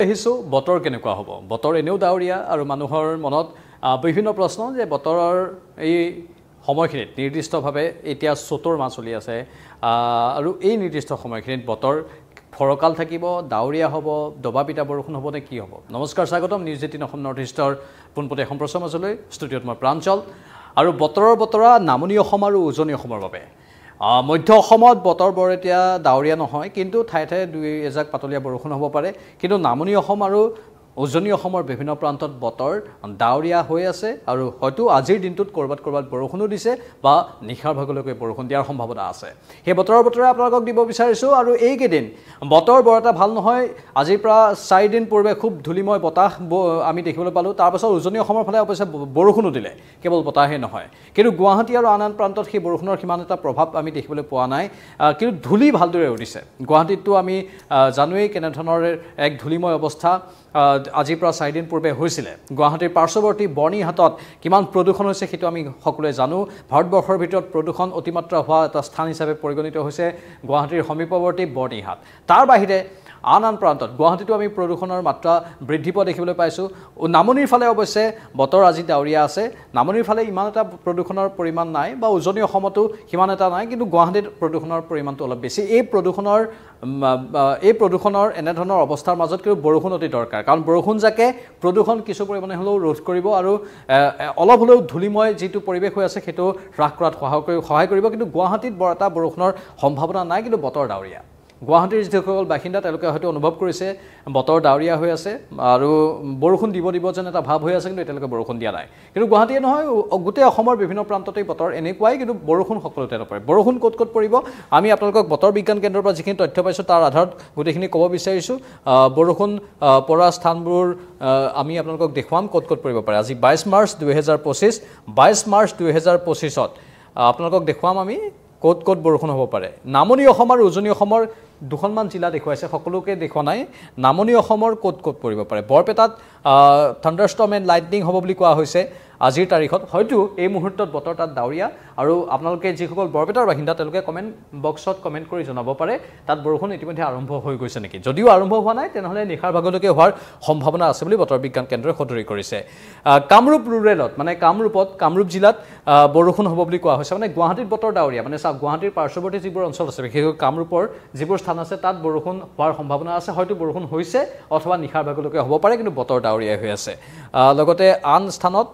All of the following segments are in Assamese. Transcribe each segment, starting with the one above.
দেখিছোঁ বতৰ কেনেকুৱা হ'ব বতৰ এনেও ডাৱৰীয়া আৰু মানুহৰ মনত বিভিন্ন প্ৰশ্ন যে বতৰৰ এই সময়খিনিত নিৰ্দিষ্টভাৱে এতিয়া চতৰ মাহ চলি আছে আৰু এই নিৰ্দিষ্ট সময়খিনিত বতৰ ফৰকাল থাকিব ডাৱৰীয়া হ'ব দবাপিটা বৰষুণ হ'ব নে কি হ'ব নমস্কাৰ স্বাগতম নিউজ 18 অসম নৰ্থ ইষ্টৰ পোনপটীয়া সম্প্ৰচাৰ মাজলৈ ষ্টুডিঅ'ত মই প্ৰাঞ্চল আৰু বতৰৰ বতৰা নামনি অসম আৰু উজনি অসমৰ বাবে মধ্য অসমত বতৰ বৰ এতিয়া ডাৱৰীয়া নহয় কিন্তু ঠায়ে ঠায়ে দুই এজাক পাতলীয়া বৰষুণ হ'ব পাৰে কিন্তু নামনি অসম আৰু উজনি অসমৰ বিভিন্ন প্ৰান্তত বতৰ ডাৱৰীয়া হৈ আছে আৰু হয়তো আজিৰ দিনটোত কৰবাত বৰষুণো দিছে বা নিশাৰ ভাগলৈকে বৰষুণ দিয়াৰ সম্ভাৱনা আছে সেই বতৰৰ বতৰা আপোনালোকক দিব বিচাৰিছো আৰু এই কেইদিন বতৰ বৰ এটা ভাল নহয় আজিৰ পৰা 4 দিন পূৰ্বে খুব ধুলিময় বতাহ আমি দেখিবলৈ পালো তাৰ পাছত উজনি অসমৰ ফালে অৱশ্যে বৰষুণো দিলে কেৱল বতাহে নহয় কিন্তু গুৱাহাটী আৰু আন প্ৰান্তত সেই বৰষুণৰ সিমান এটা প্ৰভাৱ আমি দেখিবলৈ পোৱা নাই কিন্তু ধুলি ভালদৰে উঠিছে গুৱাহাটীতটো আমি জানুৱাৰী কেনে ধৰণৰ এক ধুলিময় অৱস্থা আজিৰ পৰা 4 দিন পূৰ্বে হৈছিল গুৱাহাটীৰ পাৰ্শ্বৱৰ্তী বৰ্ণিহাটত কিমান প্ৰদূষণ হৈছে সেইটো আমি সকলোৱে জানো ভাৰতবৰ্ষৰ ভিতৰত প্ৰদূষণ অতিমাত্ৰা হোৱা এটা স্থান হিচাপে পৰিগণিত হৈছে গুৱাহাটীৰ সমীপৱৰ্তী বৰ্ণিহাট তাৰ বাহিৰে আন প্ৰান্তত গুৱাহাটীতো আমি প্ৰদূষণৰ মাত্ৰা বৃদ্ধি পোৱা দেখিবলৈ পাইছো নামনিৰ ফালে অৱশ্যে বতৰ আজি ডাৱৰীয়া আছে নামনিৰ ফালে ইমান এটা প্ৰদূষণৰ পৰিমাণ নাই বা উজনি অসমতো সিমান এটা নাই কিন্তু গুৱাহাটীত প্ৰদূষণৰ পৰিমাণটো অলপ বেছি এই প্ৰদূষণৰ এনে ধৰণৰ অৱস্থাৰ মাজত কিন্তু বৰষুণ অতি দৰকাৰ কাৰণ বৰষুণ যাকে প্ৰদূষণ কিছু পৰিমাণে হ'লেও ৰোধ কৰিব আৰু অলপ হ'লেও ধুলিময় যিটো পৰিৱেশ হৈ আছে সেইটো হ্ৰাস কৰাত সহায় কৰিব কিন্তু গুৱাহাটীত বৰ এটা বৰষুণৰ সম্ভাৱনা নাই কিন্তু বতৰ ডাৱৰীয়া গুৱাহাটীৰ যিসকল বাসিন্দা তেওঁলোকে হয়তো অনুভৱ কৰিছে বতৰ ডাৱৰীয়া হৈ আছে আৰু বৰষুণ দিব যেন এটা ভাৱ হৈ আছে কিন্তু এতিয়ালৈকে বৰষুণ দিয়া নাই কিন্তু গুৱাহাটীয়ে নহয় গোটেই অসমৰ বিভিন্ন প্ৰান্ততেই বতৰ এনেকুৱাই কিন্তু বৰষুণ সকলোতে নপৰে বৰষুণ ক'ত পৰিব আমি আপোনালোকক বতৰ বিজ্ঞান কেন্দ্ৰৰ পৰা যিখিনি তথ্য পাইছোঁ তাৰ আধাৰত গোটেইখিনি ক'ব বিচাৰিছোঁ বৰষুণ পৰা স্থানবোৰ আমি আপোনালোকক দেখুৱাম ক'ত পৰিব পাৰে আজি 22 মাৰ্চ 2025 আপোনালোকক দেখুৱাম আমি ক'ত বৰষুণ হ'ব পাৰে নামনি অসম আৰু উজনি অসমৰ দুখনমান জিলা দেখুৱাইছে সকলোকে দেখুৱা নাই নামনি অসমৰ ক'ত পৰিব পাৰে বৰপেটাত থান্ডাৰষ্টৰ্ম এণ্ড লাইটনিং হ'ব বুলি কোৱা হৈছে আজিৰ তাৰিখত হয়তো এই মুহূৰ্তত বতৰ তাত ডাৱৰীয়া আৰু আপোনালোকে যিসকল বৰপেটাৰ বাসিন্দা তেওঁলোকে কমেণ্ট বক্সত কমেণ্ট কৰি জনাব পাৰে তাত বৰষুণ ইতিমধ্যে আৰম্ভ হৈ গৈছে নেকি যদিও আৰম্ভ হোৱা নাই তেনেহ'লে নিশাৰ ভাগলৈকে হোৱাৰ সম্ভাৱনা আছে বুলি বতৰ বিজ্ঞান কেন্দ্ৰই সতৰি কৰিছে কামৰূপ ৰুৰেলত মানে কামৰূপ জিলাত বৰষুণ হ'ব বুলি কোৱা হৈছে মানে গুৱাহাটীত বতৰ ডাৱৰীয়া মানে গুৱাহাটীৰ পাৰ্শ্বৱৰ্তী যিবোৰ অঞ্চল আছে বিশেষকৈ কামৰূপৰ যিবোৰ স্থান আছে তাত বৰষুণ হোৱাৰ সম্ভাৱনা আছে হয়তো বৰষুণ হৈছে অথবা নিশাৰ ভাগলৈকে হ'ব পাৰে কিন্তু বতৰ ডাৱৰীয়া হৈ আছে লগতে আন স্থানত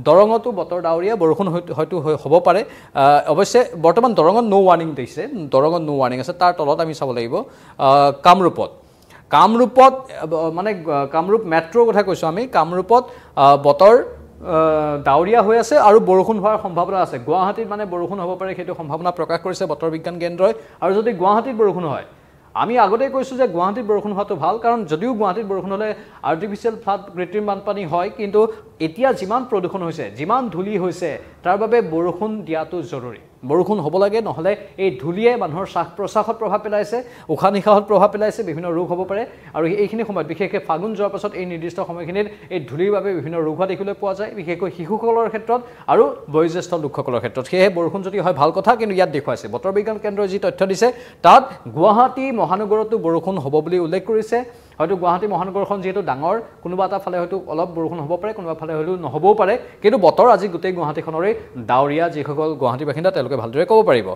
দৰঙতো বতৰ ডাৱৰীয়া বৰষুণ হয়তো হ'ব পাৰে অৱশ্যে বৰ্তমান দৰঙত নো ৱাৰ্ণিং দিছে দৰঙত নো ৱাৰ্ণিং আছে তাৰ তলত আমি চাব লাগিব কামৰূপত মানে কামৰূপ মেট্ৰৰ কথা কৈছোঁ আমি কামৰূপত বতৰ ডাৱৰীয়া হৈ আছে আৰু বৰষুণ হোৱাৰ সম্ভাৱনা আছে গুৱাহাটীত মানে বৰষুণ হ'ব পাৰে সেইটো সম্ভাৱনা প্ৰকাশ কৰিছে বতৰ বিজ্ঞান কেন্দ্ৰই আৰু যদি গুৱাহাটীত বৰষুণ হয় আমি আগতে কৈছোঁ যে গুৱাহাটীত বৰষুণ হোৱাটো ভাল কাৰণ যদিও গুৱাহাটীত বৰষুণ হ'লে আৰ্টিফিচিয়েল ফ্লাড কৃত্ৰিম বানপানী হয় কিন্তু এতিয়া যিমান প্ৰদূষণ হৈছে যিমান ধূলি হৈছে তাৰ বাবে বৰষুণ দিয়াটো জৰুৰী বৰষুণ হ'ব লাগে নহ'লে এই ধূলিয়ে মানুহৰ শ্বাস প্ৰশ্বাসত প্ৰভাৱ পেলাইছে উশাহ নিশাহত প্ৰভাৱ পেলাইছে বিভিন্ন ৰোগ হ'ব পাৰে আৰু এইখিনি সময়ত বিশেষকৈ ফাগুন যোৱাৰ পাছত এই নিৰ্দিষ্ট সময়খিনিত এই ধূলিৰ বাবে বিভিন্ন ৰোগ হোৱা দেখিবলৈ পোৱা যায় বিশেষকৈ শিশুসকলৰ ক্ষেত্ৰত আৰু বয়োজ্যেষ্ঠ লোকসকলৰ ক্ষেত্ৰত সেয়েহে বৰষুণ যদি হয় ভাল কথা কিন্তু ইয়াত দেখুৱাইছে বতৰ বিজ্ঞান কেন্দ্ৰই যি তথ্য দিছে তাত গুৱাহাটী মহানগৰতো বৰষুণ হ'ব বুলি উল্লেখ কৰিছে হয়তো গুৱাহাটী মহানগৰখন যিহেতু ডাঙৰ কোনোবা এটা ফালে হয়তো অলপ বৰষুণ হ'ব পাৰে কোনোবা ফালে হয়তো নহ'বও পাৰে কিন্তু বতৰ আজি গোটেই গুৱাহাটীখনৰে ডাৱৰীয়া যিসকল গুৱাহাটী বাসিন্দা তেওঁলোকে ভালদৰে ক'ব পাৰিব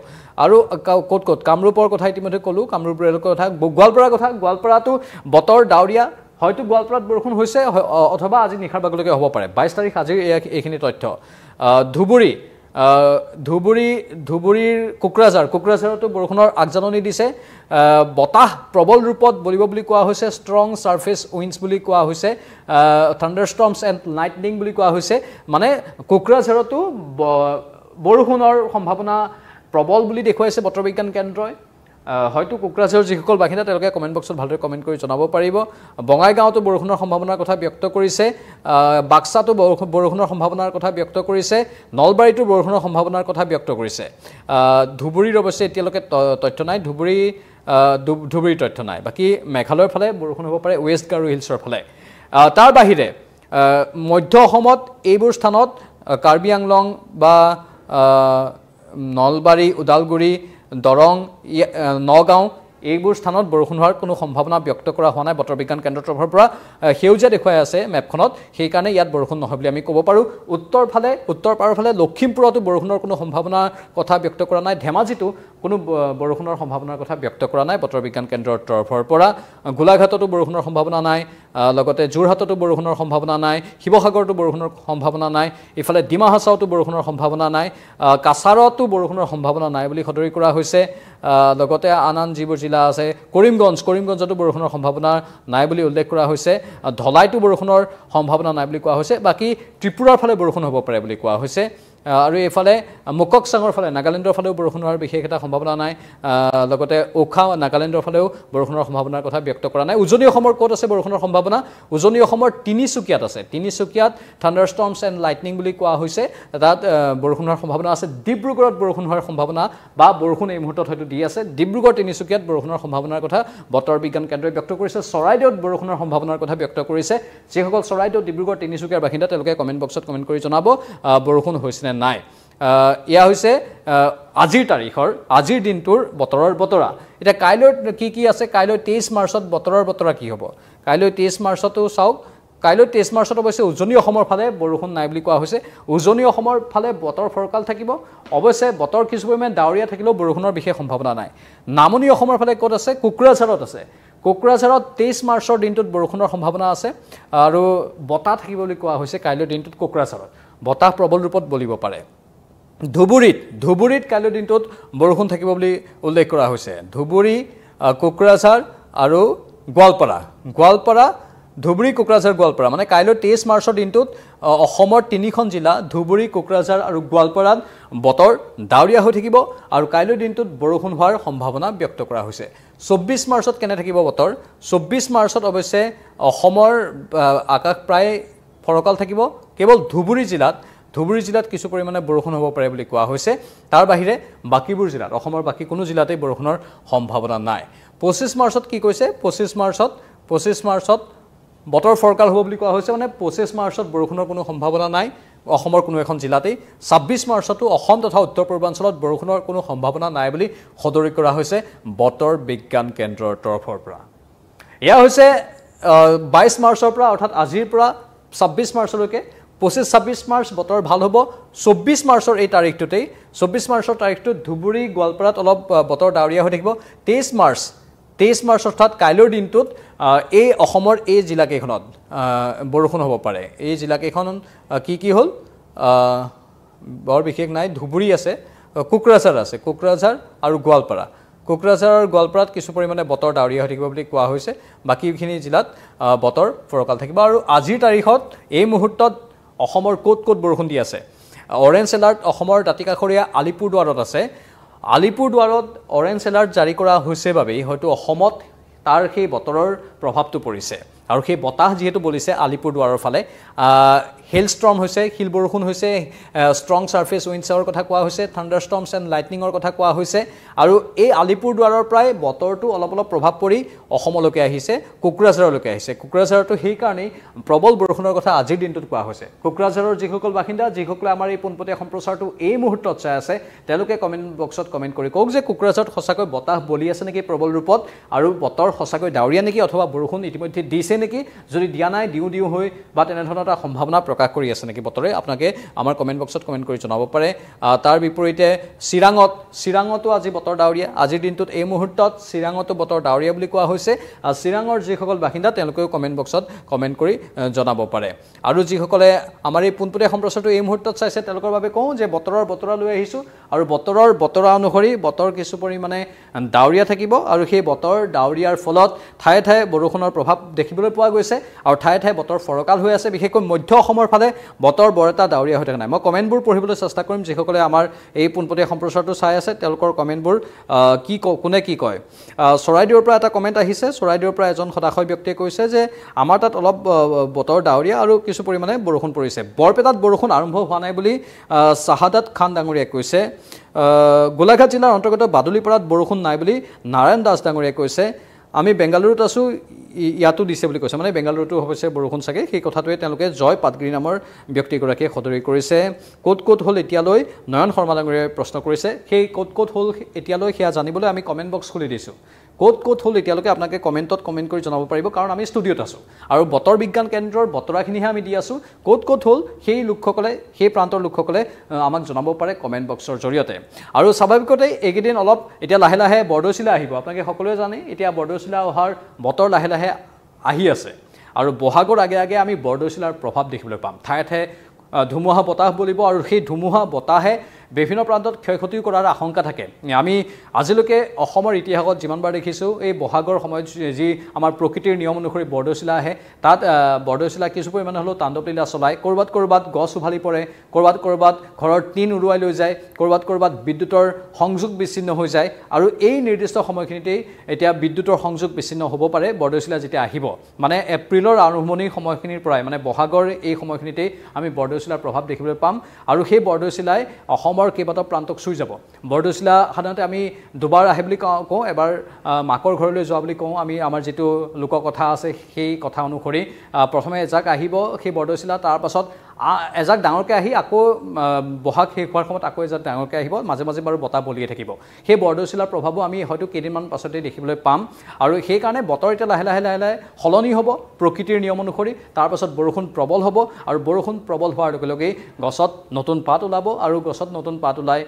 আৰু ক'ত কামৰূপৰ কথা ইতিমধ্যে ক'লোঁ কামৰূপ ৰেলৰ কথা গোৱালপাৰাতো বতৰ ডাৱৰীয়া হয়তো গোৱালপাৰাত বৰষুণ হৈছে অথবা আজি নিশাৰ ভাগলৈকে হ'ব পাৰে 22 তাৰিখ আজিৰ এইখিনি তথ্য ধুবুৰীৰ কোকৰাঝাৰতো বৰষুণৰ আগজাননী দিছে বতাহ প্ৰবল ৰূপত বলিব বুলি কোৱা হৈছে ষ্ট্ৰং ছাৰ্ফেচ উইণ্ডছ বুলি কোৱা হৈছে থান্ডাৰষ্টৰ্মছ এণ্ড লাইটনিং বুলি কোৱা হৈছে মানে কোকৰাঝাৰতো বৰষুণৰ সম্ভাৱনা প্ৰবল বুলি দেখুৱাইছে বতৰ বিজ্ঞান কেন্দ্ৰই হয়তো কোকৰাঝাৰৰ যিসকল বাসিন্দা তেওঁলোকে কমেণ্ট বক্সত ভালদৰে কমেণ্ট কৰি জনাব পাৰিব বঙাইগাঁৱতো বৰষুণৰ সম্ভাৱনাৰ কথা ব্যক্ত কৰিছে বাক্সাতো বৰষুণৰ সম্ভাৱনাৰ কথা ব্যক্ত কৰিছে নলবাৰীতো বৰষুণৰ সম্ভাৱনাৰ কথা ব্যক্ত কৰিছে ধুবুৰীৰ অৱশ্যে এতিয়ালৈকে তথ্য নাই ধুবুৰীৰ তথ্য নাই বাকী মেঘালয়ৰ ফালে বৰষুণ হ'ব পাৰে ৱেষ্ট গাৰো হিলছৰ ফালে তাৰ বাহিৰে মধ্য অসমত এইবোৰ স্থানত কাৰ্বি আংলং বা নলবাৰী ওদালগুৰি দৰং নগাঁও এইবোৰ স্থানত বৰষুণ হোৱাৰ কোনো সম্ভাৱনা ব্যক্ত কৰা হোৱা নাই বতৰ বিজ্ঞান কেন্দ্ৰৰ তৰফৰ পৰা সেউজীয়া দেখুৱাই আছে মেপখনত সেইকাৰণে ইয়াত বৰষুণ নহয় বুলি আমি ক'ব পাৰোঁ উত্তৰ পাৰৰ ফালে লখিমপুৰতো বৰষুণৰ কোনো সম্ভাৱনাৰ কথা ব্যক্ত কৰা নাই ধেমাজিতো কোনো বৰষুণৰ সম্ভাৱনাৰ কথা ব্যক্ত কৰা নাই বতৰ বিজ্ঞান কেন্দ্ৰৰ তৰফৰ পৰা গোলাঘাটতো বৰষুণৰ সম্ভাৱনা নাই লগতে যোৰহাটতো বৰষুণৰ সম্ভাৱনা নাই শিৱসাগৰতো বৰষুণৰ সম্ভাৱনা নাই ইফালে ডিমা হাছাওতো বৰষুণৰ সম্ভাৱনা নাই কাছাৰতো বৰষুণৰ সম্ভাৱনা নাই বুলি সদৰি কৰা হৈছে লগতে আন যিবোৰ জিলা আছে কৰিমগঞ্জতো বৰষুণৰ সম্ভাৱনা নাই বুলি উল্লেখ কৰা হৈছে ধলাইতো বৰষুণৰ সম্ভাৱনা নাই বুলি কোৱা হৈছে বাকী ত্ৰিপুৰাৰ ফালে বৰষুণ হ'ব পাৰে বুলি কোৱা হৈছে আৰু এইফালে মুককচাঙৰ ফালে নাগালেণ্ডৰ ফালেও বৰষুণ হোৱাৰ বিশেষ এটা সম্ভাৱনা নাই লগতে ওখা নাগালেণ্ডৰ ফালেও বৰষুণৰ সম্ভাৱনাৰ কথা ব্যক্ত কৰা নাই উজনি অসমৰ ক'ত আছে বৰষুণৰ সম্ভাৱনা উজনি অসমৰ তিনিচুকীয়াত আছে তিনিচুকীয়াত থাণ্ডাৰষ্টৰ্মছ এণ্ড লাইটনিং বুলি কোৱা হৈছে তাত বৰষুণ হোৱাৰ সম্ভাৱনা আছে ডিব্ৰুগড়ত বৰষুণ হোৱাৰ সম্ভাৱনা বা বৰষুণ এই মুহূৰ্তত হয়তো দি আছে ডিব্ৰুগড় তিনিচুকীয়াত বৰষুণৰ সম্ভাৱনাৰ কথা বতৰ বিজ্ঞান কেন্দ্ৰই ব্যক্ত কৰিছে চৰাইদেউত বৰষুণৰ সম্ভাৱনাৰ কথা ব্যক্ত কৰিছে যিসকল চৰাইদেউ ডিব্ৰুগড় তিনিচুকীয়াৰ বাসিন্দা তেওঁলোকে কমেণ্ট বক্সত কমেণ্ট কৰি জনাব বৰষুণ হৈছেনে নাই ইয়া হৈছে আজিৰ দিনটোৰ বতৰৰ বতৰা এতিয়া কাইলৈ কি আছে কাইলৈ 23 মাৰ্চত বতৰৰ বতৰা কি হ'ব কাইলৈ 23 মাৰ্চতো চাওক কাইলৈ 23 মাৰ্চত অৱশ্যে উজনি অসমৰ ফালে বৰষুণ নাই বুলি কোৱা হৈছে উজনি অসমৰ ফালে বতৰ ফৰকাল থাকিব অৱশ্যে বতৰ কিছু পৰিমাণে ডাৱৰীয়া থাকিলেও বৰষুণৰ বিশেষ সম্ভাৱনা নাই নামনি অসমৰ ফালে ক'ত আছে কোকৰাঝাৰত আছে কোকৰাঝাৰত 23 মাৰ্চৰ দিনটোত বৰষুণৰ সম্ভাৱনা আছে আৰু বতাহ থাকিব বুলি কোৱা হৈছে কাইলৈ দিনটোত কোকৰাঝাৰত বতাহ প্ৰবল ৰূপত বলিব পাৰে ধুবুৰীত কাইলৈ দিনটোত বৰষুণ থাকিব বুলি উল্লেখ কৰা হৈছে ধুবুৰী কোকৰাঝাৰ আৰু গোৱালপাৰা ধুবুৰী কোকৰাঝাৰ গোৱালপাৰা মানে কাইলৈ 23 মাৰ্চৰ দিনটোত অসমৰ তিনিখন জিলা ধুবুৰী কোকৰাঝাৰ আৰু গোৱালপাৰাত বতৰ ডাৱৰীয়া হৈ থাকিব আৰু কাইলৈ দিনটোত বৰষুণ হোৱাৰ সম্ভাৱনা ব্যক্ত কৰা হৈছে 24 মাৰ্চত কেনে থাকিব বতৰ 24 মাৰ্চত অৱশ্যে অসমৰ আকাশ প্ৰায় ফৰকাল থাকিব কেৱল ধুবুৰী জিলাত কিছু পৰিমাণে বৰষুণ হ'ব পাৰে বুলি কোৱা হৈছে তাৰ বাহিৰে বাকীবোৰ জিলাত অসমৰ বাকী কোনো জিলাতেই বৰষুণৰ সম্ভাৱনা নাই 25 মাৰ্চত কি কৈছে 25 মাৰ্চত বতৰ ফৰকাল হ'ব বুলি কোৱা হৈছে মানে 25 মাৰ্চত বৰষুণৰ কোনো সম্ভাৱনা নাই অসমৰ কোনো এখন জিলাতেই 26 মাৰ্চতো অসম তথা উত্তৰ পূৰ্বাঞ্চলত বৰষুণৰ কোনো সম্ভাৱনা নাই বুলি সদৰি কৰা হৈছে বতৰ বিজ্ঞান কেন্দ্ৰৰ তৰফৰ পৰা এয়া হৈছে 22 মাৰ্চৰ পৰা অৰ্থাৎ আজিৰ পৰা 26 মাৰ্চলৈকে 25-26 মাৰ্চ বতৰ ভাল হ'ব 24 মাৰ্চৰ এই তাৰিখটোতেই 24 মাৰ্চৰ তাৰিখটোত ধুবুৰী গোৱালপাৰাত অলপ বতৰ ডাৱৰীয়া হৈ থাকিব 23 মাৰ্চ অৰ্থাৎ কাইলৈৰ দিনটোত এই অসমৰ এই জিলাকেইখনত বৰষুণ হ'ব পাৰে এই জিলাকেইখন কি হ'ল বৰ বিশেষ নাই ধুবুৰী আছে কোকৰাঝাৰ আৰু গোৱালপাৰাত কিছু পৰিমাণে বতৰ ডাৱৰীয়া হৈ থাকিব বুলি কোৱা হৈছে বাকীখিনি জিলাত বতৰ ফৰকাল থাকিব আৰু আজিৰ তাৰিখত এই মুহূৰ্তত অসমৰ ক'ত বৰষুণ দি আছে অৰেঞ্জ এলাৰ্ট অসমৰ দাঁতিকাষৰীয়া আলিপুৰদুৱাৰত আছে আলিপুৰদুৱাৰত অৰেঞ্জ এলাৰ্ট জাৰি কৰা হৈছে বাবেই হয়তো অসমত তাৰ সেই বতৰৰ প্ৰভাৱটো পৰিছে আৰু সেই বতাহ যিহেতু বলিছে আলিপুৰদুৱাৰৰ ফালে হেলষ্টৰ্ম হৈছে শিল বৰষুণ হৈছে ষ্ট্ৰং সাৰফেস উইণ্ডছৰ কথা কোৱা হৈছে থাণ্ডাৰষ্টৰ্মছ এণ্ড লাইটনিঙৰ কথা কোৱা হৈছে আৰু এই আলিপুৰদুৱাৰৰ প্ৰায় বতৰটো অলপ প্ৰভাৱ পৰি অসমলৈকে আহিছে কোকৰাঝাৰলৈকে আহিছে কোকৰাঝাৰতো সেইকাৰণেই প্ৰবল বৰষুণৰ কথা আজিৰ দিনটোত কোৱা হৈছে কোকৰাঝাৰৰ যিসকল বাসিন্দা যিসকলে আমাৰ এই পোনপটীয়া সম্প্ৰচাৰটো এই মুহূৰ্তত চাই আছে তেওঁলোকে কমেণ্ট বক্সত কমেণ্ট কৰি কওক যে কোকৰাঝাৰত সঁচাকৈ বতাহ বলি আছে নেকি প্ৰবল ৰূপত আৰু বতৰ সঁচাকৈ ডাৱৰীয়া নেকি অথবা বৰষুণ ইতিমধ্যে দিছে নেকি যদি দিয়া নাই দিও হৈ বা তেনেধৰণৰ এটা সম্ভাৱনা প্ৰকাশ কৰি আছে নেকি বতৰে আপোনাকে আমাৰ কমেণ্ট বক্সত কমেণ্ট কৰি জনাব পাৰে তাৰ বিপৰীতে চিৰাঙতো আজি বতৰ ডাৱৰীয়া আজিৰ দিনটোত এই মুহূৰ্তত চিৰাঙতো বতৰ ডাৱৰীয়া বুলি কোৱা হৈছে চিৰাঙৰ যিসকল বাসিন্দা তেওঁলোকেও কমেণ্ট বক্সত কমেণ্ট কৰি জনাব পাৰে আৰু যিসকলে আমাৰ এই পোনপটীয়া সম্প্ৰচাৰটো এই মুহূৰ্তত চাইছে তেওঁলোকৰ বাবে কওঁ যে বতৰৰ বতৰা লৈ আহিছোঁ আৰু বতৰৰ বতৰা অনুসৰি বতৰ কিছু পৰিমাণে ডাৱৰীয়া থাকিব আৰু সেই বতৰ ডাৱৰীয়াৰ ফলত ঠায়ে ঠায়ে বৰষুণৰ প্ৰভাৱ দেখিবলৈ পোৱা গৈছে আৰু ঠায়ে ঠায়ে বতৰ ফৰকাল হৈ আছে বিশেষকৈ মধ্য অসমৰ ফালে বতৰ বৰ এটা ডাৱৰীয়া হৈ থকা নাই মই কমেণ্টবোৰ পঢ়িবলৈ চেষ্টা কৰিম যিসকলে আমাৰ এই পোনপটীয়া সম্প্ৰচাৰটো চাই আছে তেওঁলোকৰ কমেণ্টবোৰ কোনে কি কয় চৰাইদেউৰ পৰা এটা কমেণ্ট আহিছে চৰাইদেউৰ পৰা এজন সদাশয় ব্যক্তিয়ে কৈছে যে আমাৰ তাত অলপ বতৰ ডাৱৰীয়া আৰু কিছু পৰিমাণে বৰষুণ পৰিছে বৰপেটাত বৰষুণ আৰম্ভ হোৱা নাই বুলি চাহাদাত খান ডাঙৰীয়াই কৈছে গোলাঘাট জিলাৰ অন্তৰ্গত বাদুলিপাৰাত বৰষুণ নাই বুলি নাৰায়ণ দাস ডাঙৰীয়াই কৈছে আমি বেংগালুৰুত আছোঁ ইয়াতো দিছে বুলি কৈছে মানে বেংগালুৰুতো অৱশ্যে বৰষুণ চাগে সেই কথাটোৱে তেওঁলোকে জয় পাটগিৰি নামৰ ব্যক্তিগৰাকীয়ে সদৰি কৰিছে ক'ত হ'ল এতিয়ালৈ নয়ন শৰ্মা ডাঙৰীয়াই প্ৰশ্ন কৰিছে সেই ক'ত হ'ল এতিয়ালৈ সেয়া জানিবলৈ আমি কমেণ্ট বক্স খুলি দিছোঁ ক'ত হ'ল এতিয়ালৈকে আপোনালোকে কমেণ্টত কমেণ্ট কৰি জনাব পাৰিব, কাৰণ আমি ষ্টুডিঅ'ত আছোঁ আৰু বতৰ বিজ্ঞান কেন্দ্ৰৰ বতৰাখিনিহে আমি দি আছোঁ। ক'ত হ'ল সেই লোকসকলে, সেই প্ৰান্তৰ লোকসকলে আমাক জনাব পাৰে কমেণ্ট বক্সৰ জৰিয়তে। আৰু স্বাভাৱিকতে এইকেইদিন অলপ এতিয়া লাহে লাহে বৰদৈচিলা আহিব। আপোনালোকে সকলোৱে জানে এতিয়া বৰদৈচিলা অহাৰ বতৰ লাহে লাহে আহি আছে আৰু বহাগৰ আগে আগে আমি বৰদৈচিলাৰ প্ৰভাৱ দেখিবলৈ পাম। ঠায়ে ঠায়ে ধুমুহা বতাহ বলিব আৰু সেই ধুমুহা বতাহে বিভিন্ন প্ৰান্তত ক্ষয়ক্ষতি কৰাৰ আশংকা থাকে। আমি আজিলৈকে অসমৰ ইতিহাসত যিমানবাৰ দেখিছোঁ এই বহাগৰ সময়ত যি আমাৰ প্ৰকৃতিৰ নিয়ম অনুসৰি বৰদৈচিলা আহে, তাত বৰদৈচিলা কিছু পৰিমাণে হ'লেও তাণ্ডৱলীলা চলায়। ক'ৰবাত গছ উভালি পৰে, ক'ৰবাত ঘৰৰ টিন উৰুৱাই লৈ যায়, ক'ৰবাত বিদ্যুতৰ সংযোগ বিচ্ছিন্ন হৈ যায়। আৰু এই নিৰ্দিষ্ট সময়খিনিতেই এতিয়া বিদ্যুতৰ সংযোগ বিচ্ছিন্ন হ'ব পাৰে বৰদৈচিলা যেতিয়া আহিব। মানে এপ্ৰিলৰ আৰম্ভণিৰ সময়খিনিৰ পৰাই, মানে বহাগৰ এই সময়খিনিতেই আমি বৰদৈচিলাৰ প্ৰভাৱ দেখিবলৈ পাম। আৰু সেই বৰদৈচিলাই অসমৰ কেইবাটাও প্ৰান্তক চুই যাব। বৰদৈচিলা সাধাৰণতে আমি দুবাৰ আহে বুলি কওঁ, এবাৰ মাকৰ ঘৰলৈ যোৱা বুলি কওঁ। আমি আমাৰ যিটো লোককথা আছে সেই কথা অনুসৰি প্ৰথমে এজাক আহিব সেই বৰদৈচিলা, তাৰপাছত এজাক ডাঙৰকৈ আহি আকৌ বহাগ শেষ হোৱাৰ সময়ত আকৌ এজাক ডাঙৰকৈ আহিব, মাজে মাজে বাৰু বতাহ বলিয়ে থাকিব। সেই বৰদৈচিলাৰ প্ৰভাৱো আমি হয়তো কেইদিনমান পাছতেই দেখিবলৈ পাম। আৰু সেইকাৰণে বতৰ এতিয়া লাহে লাহে সলনি হ'ব প্ৰকৃতিৰ নিয়ম অনুসৰি। তাৰপাছত বৰষুণ প্ৰবল হ'ব আৰু বৰষুণ প্ৰবল হোৱাৰ লগে লগেই গছত নতুন পাত ওলাব আৰু গছত নতুন পাত ওলাই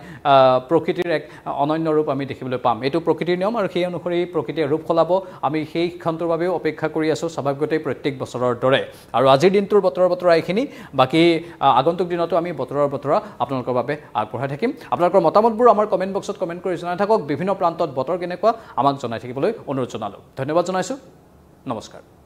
প্ৰকৃতিৰ এক অনন্য ৰূপ আমি দেখিবলৈ পাম। এইটো প্ৰকৃতিৰ নিয়ম আৰু সেই অনুসৰি প্ৰকৃতিয়ে ৰূপ সলাব। আমি সেই ক্ষণটোৰ বাবেও অপেক্ষা কৰি আছোঁ স্বাভাৱিকতেই প্ৰত্যেক বছৰৰ দৰে। আৰু আজিৰ দিনটোৰ বতৰা এইখিনি। বাকী আগন্তুক দিনতো আমি বতৰা আপোনালোকৰ বাবে আগবঢ়াই থাকিম। আপোনালোকৰ মতামতবোৰ আমাৰ কমেণ্ট বক্সত কমেণ্ট কৰি জনাই থাকক। বিভিন্ন প্ৰান্তত বতৰ কেনেকুৱা আমাক জনাই থাকিবলৈ অনুৰোধ জনালোঁ। ধন্যবাদ জনাইছোঁ। নমস্কাৰ।